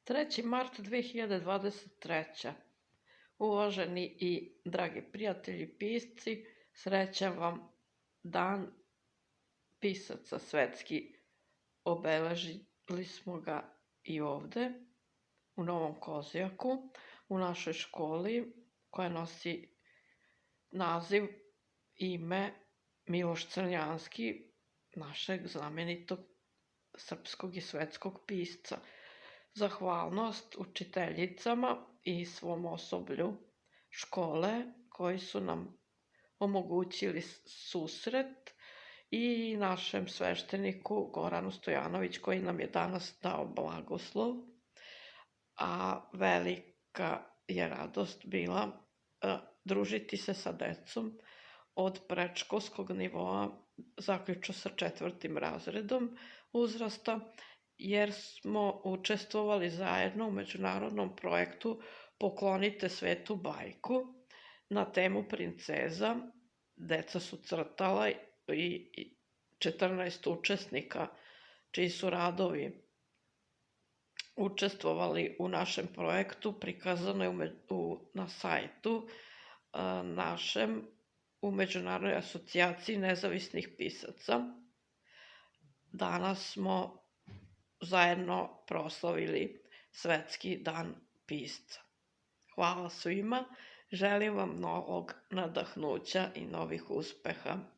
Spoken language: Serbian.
3. mart 2023. Uvaženi i dragi prijatelji pisci, srećan vam dan pisaca svetski. Obeležili smo ga i ovde, u Novom Kozjaku, u našoj školi koja nosi naziv i ime Miloš Crnjanski, našeg znamenitog srpskog i svetskog pisca. Zahvalnost učiteljicama i svom osoblju škole koji su nam omogućili susret i našem svešteniku Goranu Stojanović koji nam je danas dao blagoslov, a velika je radost bila družiti se sa decom od predškolskog nivoa zaključno sa 4. razredom uzrasta, jer smo učestvovali zajedno u međunarodnom projektu Poklonite svetu bajku na temu princeza. Deca su crtala i 14 učesnika čiji su radovi učestvovali u našem projektu prikazano je na sajtu našem u Međunarodnoj asocijaciji nezavisnih pisaca. Danas smo zajedno proslavili Svetski dan pisca. Hvala svima, želim vam novog nadahnuća i novih uspeha.